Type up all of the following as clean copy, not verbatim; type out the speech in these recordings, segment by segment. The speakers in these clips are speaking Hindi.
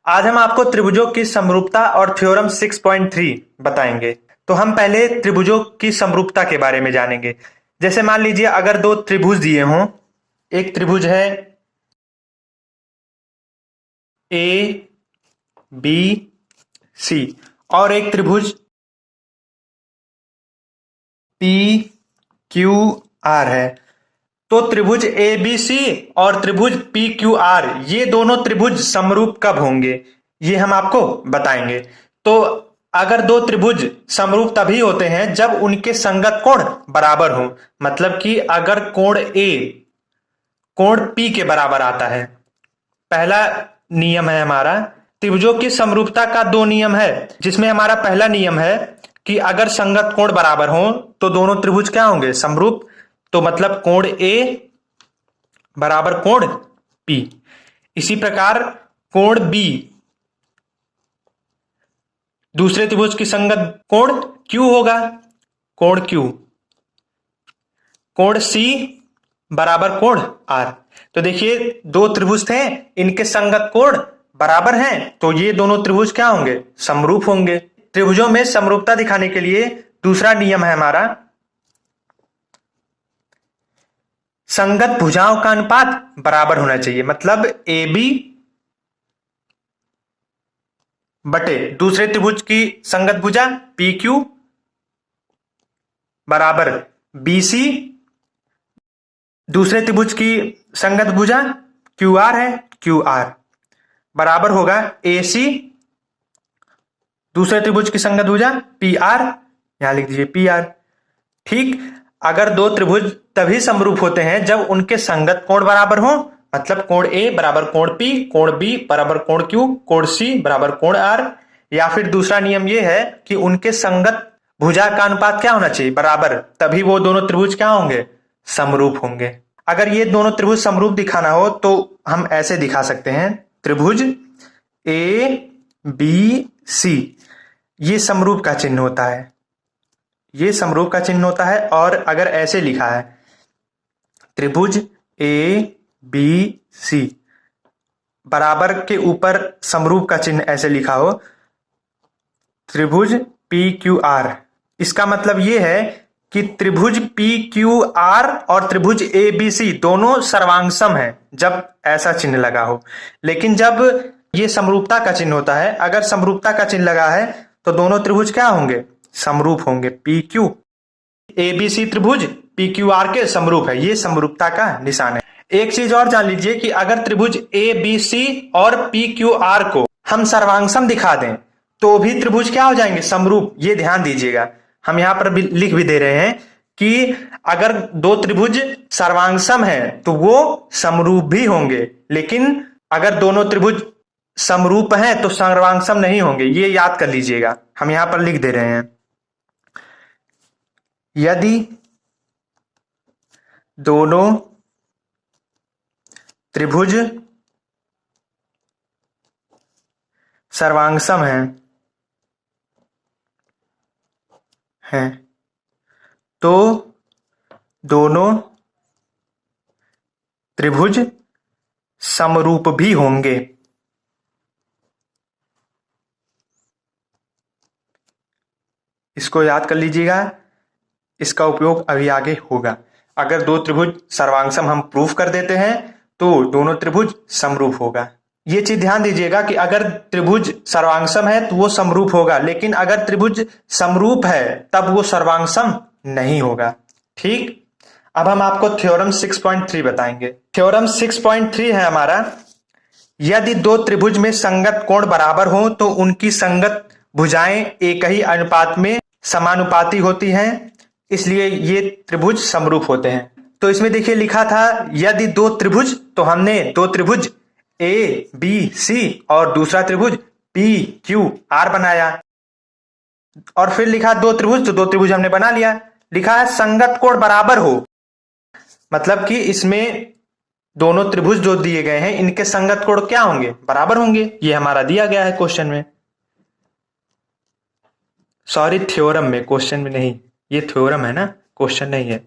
आज हम आपको त्रिभुजों की समरूपता और थ्योरम 6.3 बताएंगे। तो हम पहले त्रिभुजों की समरूपता के बारे में जानेंगे। जैसे मान लीजिए अगर दो त्रिभुज दिए हों, एक त्रिभुज है ए बी सी और एक त्रिभुज पी क्यू आर है। तो त्रिभुज ए बी सी और त्रिभुज पी क्यू आर ये दोनों त्रिभुज समरूप कब होंगे, ये हम आपको बताएंगे। तो अगर दो त्रिभुज समरूप तभी होते हैं जब उनके संगत कोण बराबर हो। मतलब कि अगर कोण ए कोण पी के बराबर आता है। पहला नियम है हमारा त्रिभुजों की समरूपता का दो नियम है, जिसमें हमारा पहला नियम है कि अगर संगत कोण बराबर हो तो दोनों त्रिभुज क्या होंगे, समरूप। तो मतलब कोण ए बराबर कोण पी। इसी प्रकार कोण बी दूसरे त्रिभुज की संगत कोण क्यू होगा, कोण क्यू। कोण सी बराबर कोण आर। तो देखिए दो त्रिभुज थे, इनके संगत कोण बराबर हैं, तो ये दोनों त्रिभुज क्या होंगे, समरूप होंगे। त्रिभुजों में समरूपता दिखाने के लिए दूसरा नियम है हमारा संगत भुजाओं का अनुपात बराबर होना चाहिए। मतलब ए बी बटे दूसरे त्रिभुज की संगत भुजा पी क्यू बराबर बी सी, दूसरे त्रिभुज की संगत भुजा क्यू आर है, क्यू आर बराबर होगा ए सी, दूसरे त्रिभुज की संगत भुजा पी आर, यहां लिख दीजिए पी आर। ठीक, अगर दो त्रिभुज तभी समरूप होते हैं जब उनके संगत कोण बराबर हो। मतलब कोण ए बराबर कोण पी, कोण बी बराबर कोण क्यू, कोण सी बराबर कोण आर। या फिर दूसरा नियम यह है कि उनके संगत भुजा का अनुपात क्या होना चाहिए, बराबर, तभी वो दोनों त्रिभुज क्या होंगे, समरूप होंगे। अगर ये दोनों त्रिभुज समरूप दिखाना हो तो हम ऐसे दिखा सकते हैं, त्रिभुज ए बी सी ये समरूप का चिन्ह होता है, ये समरूप का चिन्ह होता है। और अगर ऐसे लिखा है त्रिभुज ए बी सी बराबर के ऊपर समरूप का चिन्ह ऐसे लिखा हो त्रिभुज पी क्यू आर, इसका मतलब यह है कि त्रिभुज पी क्यू आर और त्रिभुज ए बी सी दोनों सर्वांगसम है जब ऐसा चिन्ह लगा हो। लेकिन जब ये समरूपता का चिन्ह होता है, अगर समरूपता का चिन्ह लगा है तो दोनों त्रिभुज क्या होंगे, समरूप होंगे। P Q A B C त्रिभुज पी क्यू आर के समरूप है, ये समरूपता का निशान है। एक चीज और जान लीजिए कि अगर त्रिभुज ए बी सी और पी क्यू आर को हम सर्वांगसम दिखा दें तो भी त्रिभुज क्या हो जाएंगे, समरूप। ये ध्यान दीजिएगा, हम यहां पर भी लिख भी दे रहे हैं कि अगर दो त्रिभुज सर्वांगसम है तो वो समरूप भी होंगे। लेकिन अगर दोनों त्रिभुज समरूप हैं तो सर्वांगसम नहीं होंगे, ये याद कर लीजिएगा, हम यहां पर लिख दे रहे हैं। यदि दोनों त्रिभुज सर्वांगसम हैं तो दोनों त्रिभुज समरूप भी होंगे। इसको याद कर लीजिएगा, इसका उपयोग अभी आगे होगा। अगर दो त्रिभुज सर्वांगसम हम प्रूफ कर देते हैं तो दोनों त्रिभुज समरूप होगा। ये चीज ध्यान दीजिएगा कि अगर त्रिभुज सर्वांगसम है तो वो समरूप होगा, लेकिन अगर त्रिभुज समरूप है तब वो सर्वांगसम नहीं होगा। ठीक, अब हम आपको थ्योरम 6.3 बताएंगे। थ्योरम 6.3 है हमारा, यदि दो त्रिभुज में संगत कोण बराबर हो तो उनकी संगत भुजाएं एक ही अनुपात में समानुपाती होती हैं, इसलिए ये त्रिभुज समरूप होते हैं। तो इसमें देखिए लिखा था यदि दो त्रिभुज, तो हमने दो त्रिभुज ए बी सी और दूसरा त्रिभुज पी क्यू आर बनाया। और फिर लिखा दो त्रिभुज, तो दो त्रिभुज हमने बना लिया। लिखा है संगत कोण बराबर हो, मतलब कि इसमें दोनों त्रिभुज जो दिए गए हैं इनके संगत कोण क्या होंगे, बराबर होंगे। ये हमारा दिया गया है क्वेश्चन में, सॉरी थ्योरम में, क्वेश्चन में नहीं, ये थ्योरम है ना, क्वेश्चन नहीं है।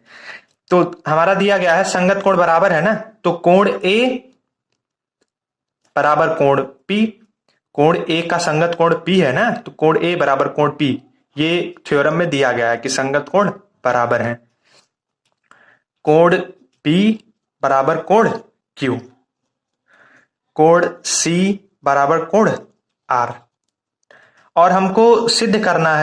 तो हमारा दिया गया है संगत कोण बराबर है ना, तो कोण ए बराबर कोण पी, कोण ए का संगत कोण पी है ना, तो कोण ए बराबर कोण पी, ये थ्योरम में दिया गया है कि संगत कोण बराबर हैं। कोण पी बराबर कोण क्यू, कोण सी बराबर कोण आर। और हमको सिद्ध करना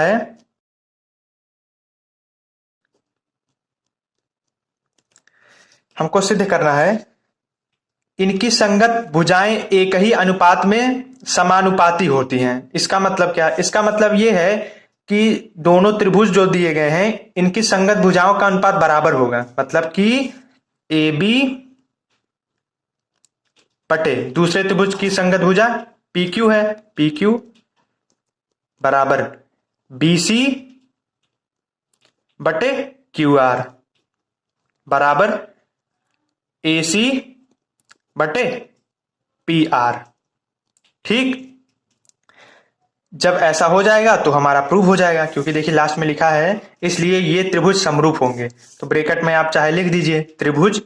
है इनकी संगत भुजाएं एक ही अनुपात में समानुपाती होती हैं। इसका मतलब क्या? इसका मतलब ये है कि दोनों त्रिभुज जो दिए गए हैं इनकी संगत भुजाओं का अनुपात बराबर होगा। मतलब कि ए बी बटे दूसरे त्रिभुज की संगत भुजा पी क्यू है, पी क्यू बराबर बी सी बटे क्यू आर बराबर ए सी बटे पी आर। ठीक, जब ऐसा हो जाएगा तो हमारा प्रूव हो जाएगा, क्योंकि देखिए लास्ट में लिखा है इसलिए ये त्रिभुज समरूप होंगे। तो ब्रैकेट में आप चाहे लिख दीजिए त्रिभुज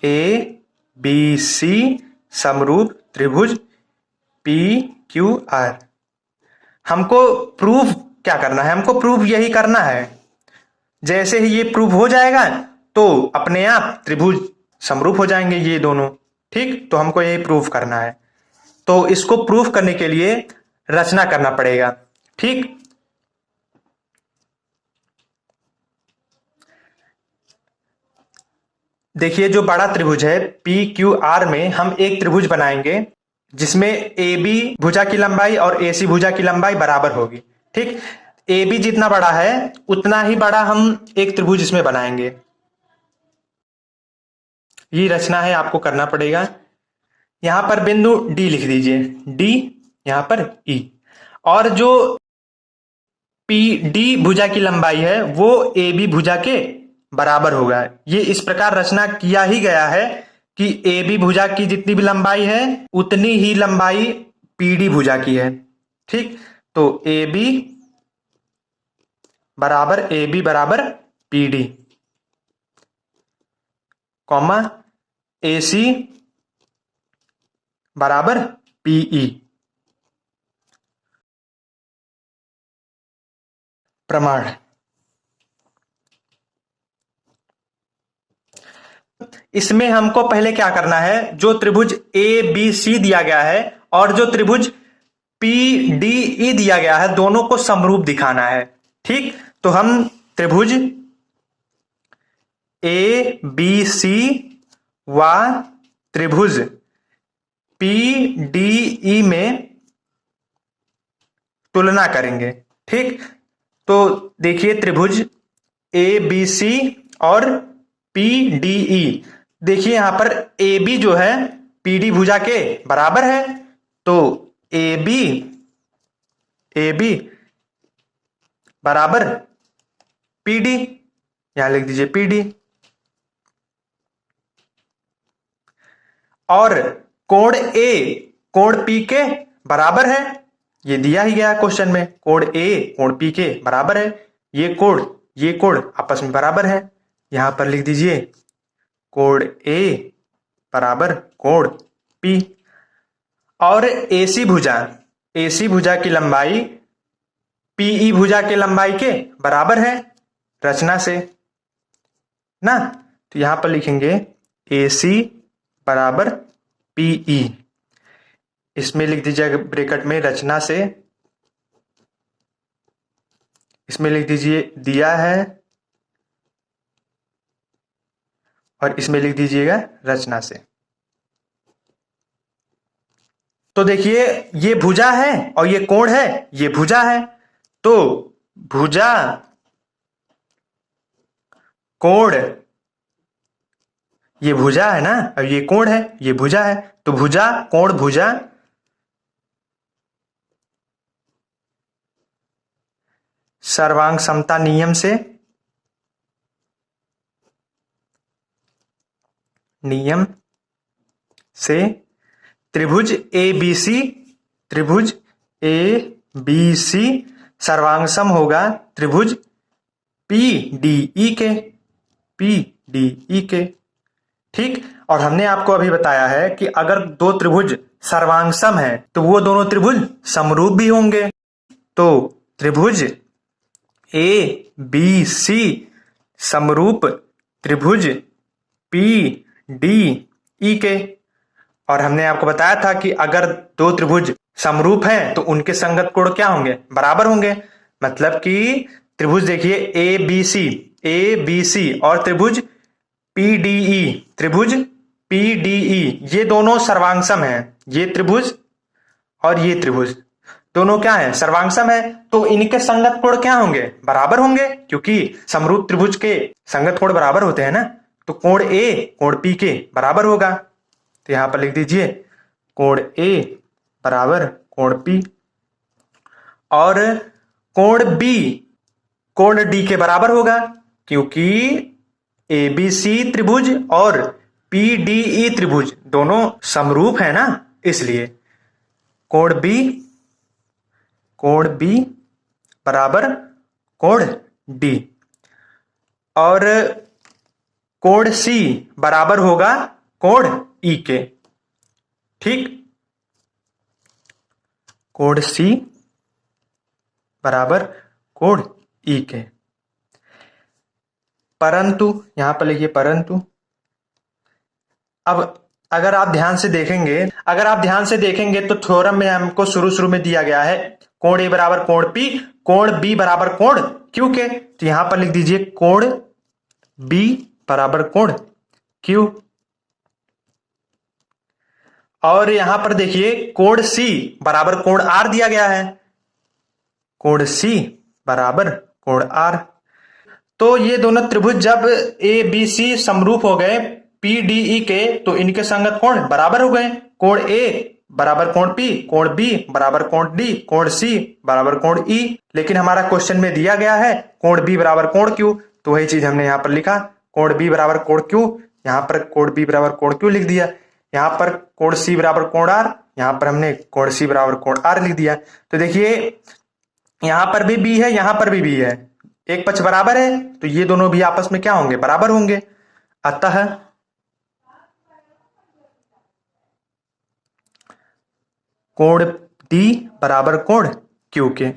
ए बी सी समरूप त्रिभुज पी क्यू आर। हमको प्रूव क्या करना है? हमको प्रूव यही करना है। जैसे ही ये प्रूव हो जाएगा तो अपने आप त्रिभुज समरूप हो जाएंगे ये दोनों। ठीक, तो हमको यही प्रूव करना है। तो इसको प्रूव करने के लिए रचना करना पड़ेगा। ठीक, देखिए जो बड़ा त्रिभुज है पी क्यू आर में हम एक त्रिभुज बनाएंगे जिसमें ए बी भुजा की लंबाई और ए सी भुजा की लंबाई बराबर होगी। ठीक, ए बी जितना बड़ा है उतना ही बड़ा हम एक त्रिभुज इसमें बनाएंगे। ये रचना है, आपको करना पड़ेगा। यहां पर बिंदु डी लिख दीजिए, डी यहां पर ई, और जो पी डी भुजा की लंबाई है वो ए बी भुजा के बराबर होगा। ये इस प्रकार रचना किया ही गया है कि ए बी भुजा की जितनी भी लंबाई है उतनी ही लंबाई पी डी भुजा की है। ठीक, तो ए बी बराबर पी डी कॉमा ए सी बराबर पीई। प्रमाण, इसमें हमको पहले क्या करना है, जो त्रिभुज ए बी सी दिया गया है और जो त्रिभुज पी डी ई दिया गया है दोनों को समरूप दिखाना है। ठीक, तो हम त्रिभुज ए बी सी व त्रिभुज पी डी ई में तुलना करेंगे। ठीक, तो देखिए त्रिभुज ए बी सी और पी डी ई, देखिए यहां पर ए बी जो है पी डी भुजा के बराबर है, तो ए बी बराबर पी डी, यहां लिख दीजिए पी डी। और कोण ए कोण पी के बराबर है, ये दिया ही गया क्वेश्चन में, कोण ए कोण पी के बराबर है। ये कोण आपस में बराबर है, यहां पर लिख दीजिए कोण ए बराबर कोण पी। और एसी भुजा की लंबाई पीई भुजा की लंबाई के बराबर है रचना से ना, तो यहां पर लिखेंगे एसी बराबर पीई। इसमें लिख दीजिए ब्रैकेट में रचना से, इसमें लिख दीजिए दिया है और इसमें लिख दीजिएगा रचना से। तो देखिए ये भुजा है और ये कोण है, ये भुजा है, तो भुजा कोण, ये भुजा है ना और ये कोण है, ये भुजा है, तो भुजा कोण भुजा सर्वांग समता नियम से त्रिभुज ए बी सी सर्वांग सम होगा त्रिभुज पी डी ई के। ठीक, और हमने आपको अभी बताया है कि अगर दो त्रिभुज सर्वांगसम है तो वो दोनों त्रिभुज समरूप भी होंगे। तो त्रिभुज ए बी सी समरूप त्रिभुज पी डी ई के। और हमने आपको बताया था कि अगर दो त्रिभुज समरूप हैं तो उनके संगत कोण क्या होंगे, बराबर होंगे। मतलब कि त्रिभुज देखिए ए बी सी और त्रिभुज पीडीई, त्रिभुज पीडीई ये दोनों सर्वांगसम हैं। ये त्रिभुज और ये त्रिभुज दोनों क्या है, सर्वांगसम है। तो इनके संगत कोण क्या होंगे, बराबर होंगे, क्योंकि समरूप त्रिभुज के संगत कोण बराबर होते हैं ना। तो कोण ए कोण पी के बराबर होगा। तो यहां पर लिख दीजिए कोण ए बराबर कोण पी, और कोण बी कोण डी के बराबर होगा, क्योंकि एबीसी त्रिभुज और पीडीई त्रिभुज दोनों समरूप है ना, इसलिए कोण बी बराबर कोण डी, और कोण सी बराबर होगा कोण ई के। ठीक, कोण सी बराबर कोण ई के। परंतु यहां पर लिखिए परंतु, अब अगर आप ध्यान से देखेंगे तो थ्योरम में हमको शुरू में दिया गया है कोण ए बराबर कोण पी, कोण बी बराबर कोण क्यू के। तो यहां पर लिख दीजिए कोण बी बराबर कोण क्यू। और यहां पर देखिए कोण सी बराबर कोण आर दिया गया है, कोण सी बराबर कोण आर। तो ये दोनों त्रिभुज जब ए बी सी समरूप हो गए पी डी ई के, तो इनके संगत कोण बराबर हो गए। कोण ए बराबर कोण पी, कोण बी बराबर कोण डी, कोण सी बराबर कोण ई। लेकिन हमारा क्वेश्चन में दिया गया है कोण बी बराबर कोण क्यू, तो वही चीज हमने यहां पर लिखा कोण बी बराबर कोण क्यू। यहां पर कोण बी बराबर कोण क्यू लिख दिया, यहां पर कोण सी बराबर कोण आर, यहां पर हमने कोण सी बराबर कोण आर लिख दिया। तो देखिए यहां पर भी बी है, यहां पर भी बी है, एक पक्ष बराबर है, तो ये दोनों भी आपस में क्या होंगे, बराबर होंगे। अतः कोण डी बराबर कोण क्यू के।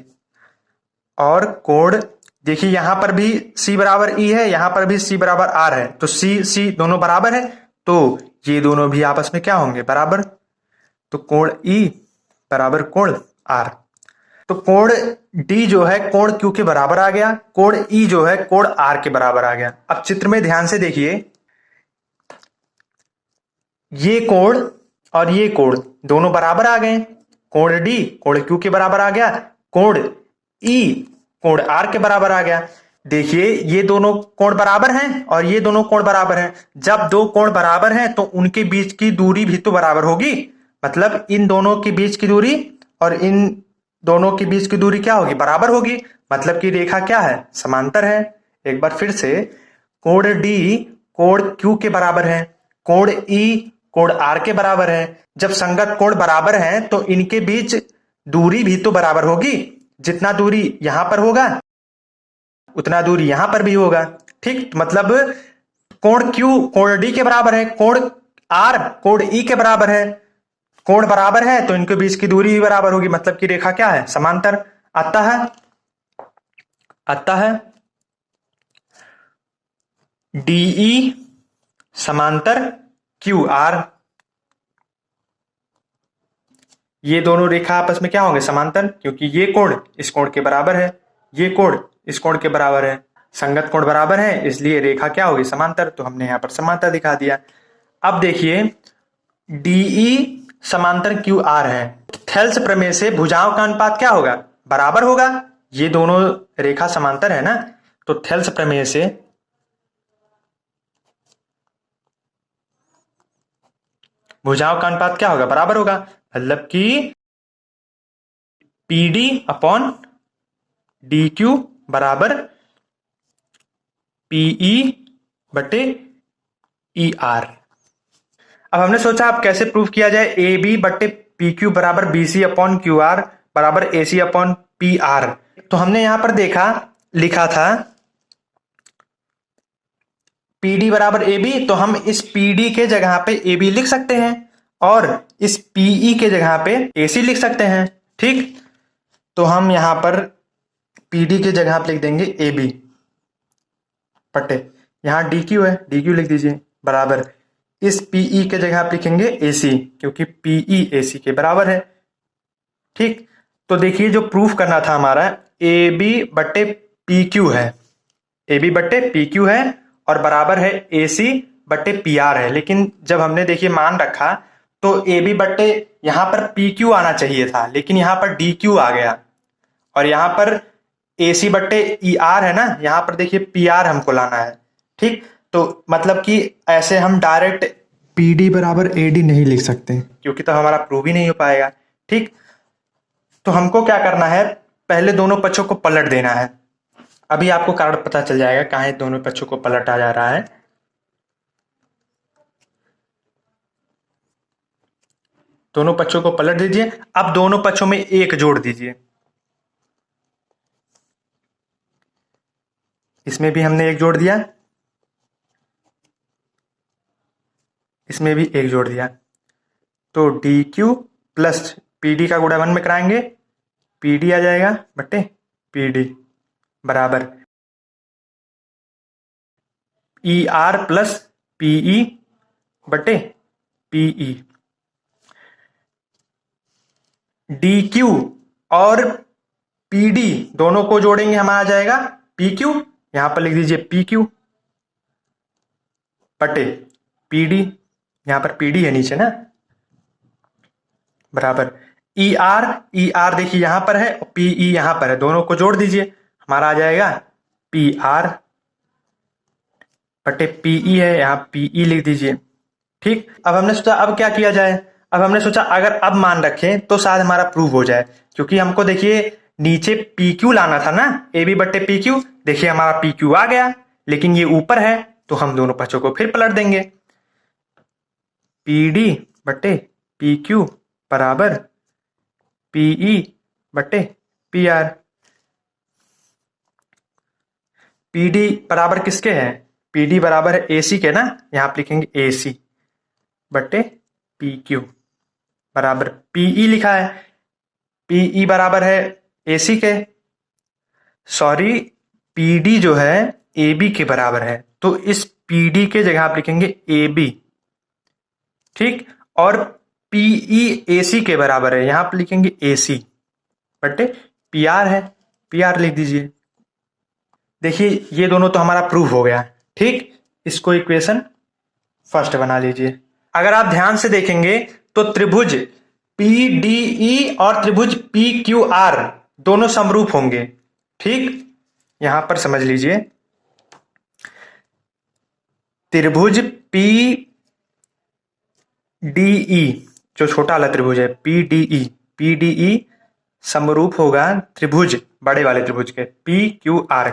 और कोण देखिए यहां पर भी सी बराबर ई है, यहां पर भी सी बराबर आर है, तो सी दोनों बराबर है, तो ये दोनों भी आपस में क्या होंगे, बराबर। तो कोण ई बराबर कोण आर। तो कोण डी जो है कोण क्यू के बराबर आ गया, कोण ई जो है कोण आर के बराबर आ गया। अब चित्र में ध्यान से देखिए, ये कोण और ये कोण दोनों बराबर आ गए। कोण डी कोण क्यू के बराबर आ गया, कोण ई कोण आर के बराबर आ गया। देखिए ये दोनों कोण बराबर हैं और ये दोनों कोण बराबर हैं। जब दो कोण बराबर हैं तो उनके बीच की दूरी भी तो बराबर होगी। मतलब इन दोनों के बीच की दूरी और इन दोनों के बीच की दूरी क्या होगी, बराबर होगी। मतलब कि रेखा क्या है, समांतर है। एक बार फिर से, कोण डी कोण क्यू के बराबर है, कोण ई कोण आर के बराबर है। जब संगत कोण बराबर हैं तो इनके बीच दूरी भी तो बराबर होगी। जितना दूरी यहां पर होगा उतना दूरी यहां पर भी होगा। ठीक, मतलब कोण क्यू कोण डी के बराबर है, कोण आर कोण ई के बराबर है। कोण बराबर है तो इनके बीच की दूरी भी बराबर होगी, मतलब कि रेखा क्या है, समांतर। अतः डीई समांतर क्यू आर, ये दोनों रेखा आपस में क्या होंगे, समांतर, क्योंकि ये कोण इस कोण के बराबर है, ये कोण इस कोण के बराबर है, संगत कोण बराबर है, इसलिए रेखा क्या होगी, समांतर। तो हमने यहां पर समांतर दिखा दिया। अब देखिए डीई समांतर क्यू आर है, थेल्स प्रमेय से भुजाओं का अनुपात क्या होगा, बराबर होगा। ये दोनों रेखा समांतर है ना, तो थेल्स प्रमेय से भुजाओं का अनुपात क्या होगा, बराबर होगा। मतलब कि पीडी अपॉन डी क्यू बराबर पीई बटे ई आर। अब हमने सोचा अब कैसे प्रूव किया जाए, ए बी बटे पी क्यू बराबर B C upon Q R बराबर A C upon P R. तो हमने यहां पर लिखा था पीडी बराबर ए बी, तो हम इस पीडी के जगह पे ए बी लिख सकते हैं। और इस पीई के जगह पे एसी लिख सकते हैं। ठीक, तो हम यहां पर पीडी के जगह पे लिख देंगे एबी बटे, यहां डी क्यू है, डी क्यू लिख दीजिए, बराबर इस पीई के जगह पे लिखेंगे एसी, क्योंकि पीई एसी के बराबर है। ठीक, तो देखिए जो प्रूफ करना था हमारा ए बी बटे पी क्यू है, ए बी बटे पी क्यू है और बराबर है ए सी बटे पी आर है। लेकिन जब हमने देखिए मान रखा तो ए बी बटे यहां पर पी क्यू आना चाहिए था, लेकिन यहां पर डी क्यू आ गया और यहां पर ए सी बटे ई आर है ना, यहां पर देखिए पी आर हमको लाना है। ठीक, तो मतलब कि ऐसे हम डायरेक्ट पी डी बराबर ए डी नहीं लिख सकते, क्योंकि तो हमारा प्रूव ही नहीं हो पाएगा। ठीक, तो हमको क्या करना है, पहले दोनों पक्षों को पलट देना है। अभी आपको कारण पता चल जाएगा कहाँ दोनों पक्षों को पलटा जा रहा है। दोनों पक्षों को पलट दीजिए। अब दोनों पक्षों में एक जोड़ दीजिए। इसमें भी हमने एक जोड़ दिया, इसमें भी एक जोड़ दिया, तो D Q plus P D का गुणा 1 में कराएंगे, पी डी आ जाएगा बटे पी डी बराबर ई आर प्लस पीई बटे पीई। डी क्यू और पी डी दोनों को जोड़ेंगे, हमारा आ जाएगा पी क्यू, यहां पर लिख दीजिए पी क्यू बटे पी डी, यहां पर पी डी है नीचे ना, बराबर ई आर देखिए यहां पर है और पीई यहां पर है, दोनों को जोड़ दीजिए, हमारा आ जाएगा पी आर बटे पीई है, यहां पीई लिख दीजिए। ठीक, अब हमने सोचा अब क्या किया जाए, अब हमने सोचा अगर अब मान रखें तो शायद हमारा प्रूव हो जाए, क्योंकि हमको देखिए नीचे पी क्यू लाना था ना, ए बी बट्टे पी क्यू, देखिए हमारा पी क्यू आ गया, लेकिन ये ऊपर है तो हम दोनों पक्षों को फिर पलट देंगे। पी डी बट्टे पी क्यू बराबर पीई बट्टे पी आर। पी डी बराबर किसके है, पी डी बराबर है ए सी के ना, यहां पर लिखेंगे ए सी बट्टे पी क्यू बराबर पीई लिखा है, पीई बराबर है ए सी के, सॉरी पीडी जो है ए बी के बराबर है, तो इस पीडी के जगह आप लिखेंगे ए बी। ठीक, और पीई ए सी के बराबर है, यहां पर लिखेंगे ए सी बटे पी आर है, पी आर लिख दीजिए। देखिए ये दोनों तो हमारा प्रूफ हो गया। ठीक, इसको इक्वेशन फर्स्ट बना लीजिए। अगर आप ध्यान से देखेंगे तो त्रिभुज पी डी ई और त्रिभुज पी क्यू आर दोनों समरूप होंगे। ठीक, यहां पर समझ लीजिए, त्रिभुज पी डी ई जो छोटा वाला त्रिभुज है पी डी ई समरूप होगा त्रिभुज बड़े वाले त्रिभुज के पी क्यू आर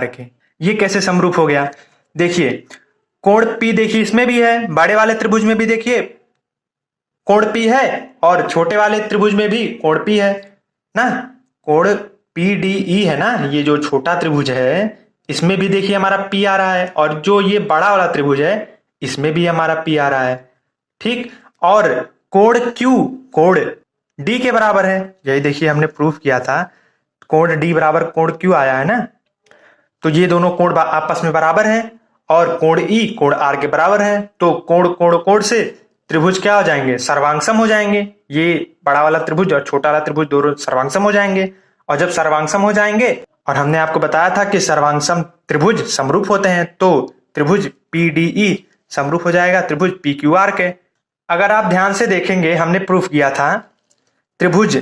के। ये कैसे समरूप हो गया, देखिए कोण P देखिए इसमें भी है, बड़े वाले त्रिभुज में भी देखिए कोण P है और छोटे वाले त्रिभुज में भी कोण P है ना, कोण PDE है ना, ये जो छोटा त्रिभुज है इसमें भी देखिए हमारा P आ रहा है, और जो ये बड़ा वाला त्रिभुज है इसमें भी हमारा P आ रहा है। ठीक, और कोण Q कोण D के बराबर है, यही देखिए हमने प्रूफ किया था, कोण D बराबर कोण Q आया है ना, तो ये दोनों कोण आपस में बराबर हैं और कोण E कोण R के बराबर है, तो कोण से त्रिभुज क्या हो जाएंगे, सर्वांगसम हो जाएंगे। ये बड़ा वाला त्रिभुज और छोटा वाला त्रिभुज दोनों सर्वांगसम हो जाएंगे, और जब सर्वांगसम हो जाएंगे, और हमने आपको बताया था कि सर्वांगसम त्रिभुज समरूप होते हैं, तो त्रिभुज PDE समरूप हो जाएगा त्रिभुज PQR के। अगर आप ध्यान से देखेंगे हमने प्रूफ किया था त्रिभुज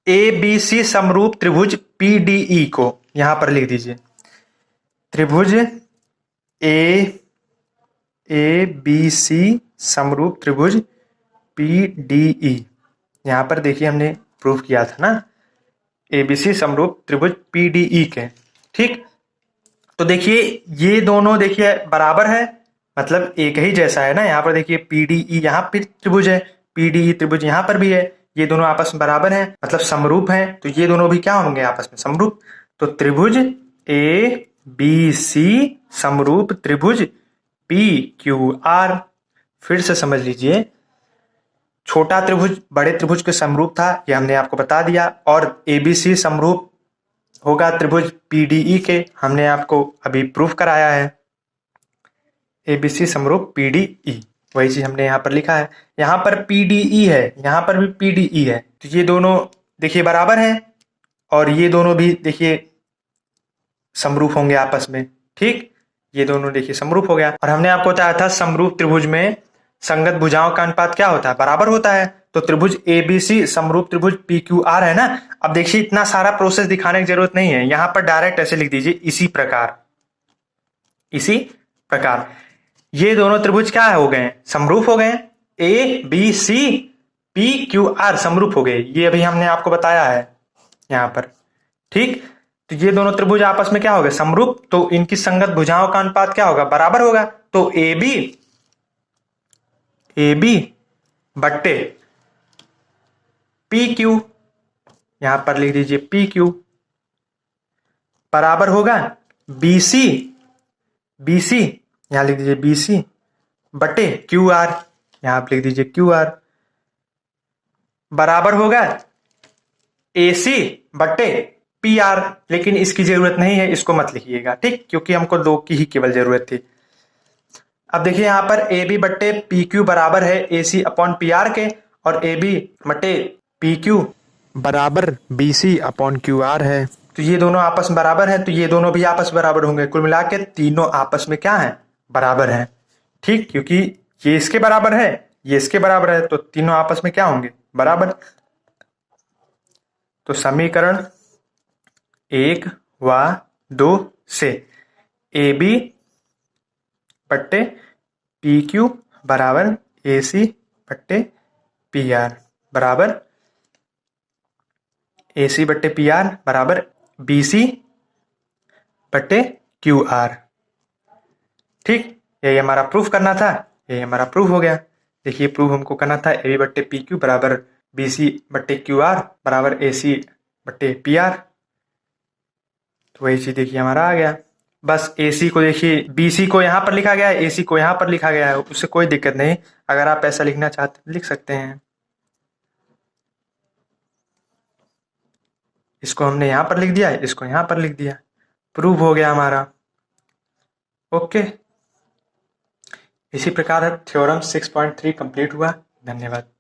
ABC समरूप त्रिभुज PDE को यहां पर लिख दीजिए, त्रिभुज ABC समरूप त्रिभुज PDE, यहां पर देखिए हमने प्रूफ किया था ना ABC समरूप त्रिभुज PDE के। ठीक, तो देखिए ये दोनों देखिए बराबर है, मतलब एक ही जैसा है ना, यहां पर देखिए PDE यहां पर त्रिभुज है, PDE त्रिभुज यहां पर भी है, ये दोनों आपस में बराबर हैं, मतलब समरूप हैं, तो ये दोनों भी क्या होंगे आपस में समरूप। तो त्रिभुज ABC समरूप त्रिभुज PQR, फिर से समझ लीजिए, छोटा त्रिभुज बड़े त्रिभुज के समरूप था, यह हमने आपको बता दिया। और एबीसी समरूप होगा त्रिभुज पीडीई के, हमने आपको अभी प्रूफ कराया है। एबीसी समरूप पीडीई, वही चीज हमने यहाँ पर लिखा है। यहाँ पर पीडीई है, यहाँ पर भी पीडीई है, तो ये दोनों देखिए बराबर हैं और ये दोनों भी देखिए समरूप होंगे आपस में। ठीक, ये दोनों देखिए समरूप हो गया। और हमने आपको बताया था समरूप त्रिभुज में संगत भुजाओं का अनुपात क्या होता है, बराबर होता है। तो त्रिभुज एबीसी समरूप त्रिभुज पीक्यूआर है ना। अब देखिए इतना सारा प्रोसेस दिखाने की जरूरत नहीं है, यहां पर डायरेक्ट ऐसे लिख दीजिए, इसी प्रकार, इसी प्रकार ये दोनों त्रिभुज क्या हो गए, समरूप हो गए। A B C P Q R समरूप हो गए, ये अभी हमने आपको बताया है यहां पर। ठीक, तो ये दोनों त्रिभुज आपस में क्या हो गए, समरूप, तो इनकी संगत भुजाओं का अनुपात क्या होगा, बराबर होगा। तो ए बी बट्टे पी क्यू, यहां पर लिख दीजिए पी क्यू, बराबर होगा बीसी, बीसी यहां लिख दीजिए बीसी बटे क्यू आर, यहां पर लिख दीजिए क्यू आर, बराबर होगा एसी बटे पी आर। लेकिन इसकी जरूरत नहीं है, इसको मत लिखिएगा, ठीक, क्योंकि हमको दो की ही केवल जरूरत थी। अब देखिए यहां पर ए बी बट्टे पी क्यू बराबर है A C upon P R के, और ए बी बट्टे पी क्यू बराबर B C upon Q R है। तो ये दोनों आपस में बराबर है, तो ये दोनों भी आपस में बराबर होंगे। कुल मिला के तीनों आपस में क्या है, बराबर है। ठीक, क्योंकि ये इसके बराबर है, ये इसके बराबर है, तो तीनों आपस में क्या होंगे, बराबर। तो समीकरण 1 व 2 से ए बी बट्टे पी क्यू बराबर ए सी बट्टे पी आर बराबर ए सी बट्टे पी आर बराबर बी सी बट्टे क्यू आर। ठीक, यही हमारा प्रूफ करना था, यही हमारा प्रूफ हो गया। देखिए प्रूफ हमको करना था ए बी बट्टे पी क्यू बराबर बी सी बट्टे क्यू आर बराबर ए सी बट्टे पी आर। तो वही चीज देखिए हमारा आ गया। बस ए सी को देखिए, बी सी को यहाँ पर लिखा गया है, ए सी को यहाँ पर लिखा गया है, उससे कोई दिक्कत नहीं। अगर आप ऐसा लिखना चाहते लिख सकते हैं। इसको हमने यहाँ पर लिख दिया, इसको यहाँ पर लिख दिया, प्रूव हो गया हमारा। ओके, इसी प्रकार थ्योरम 6.3 कंप्लीट हुआ। धन्यवाद।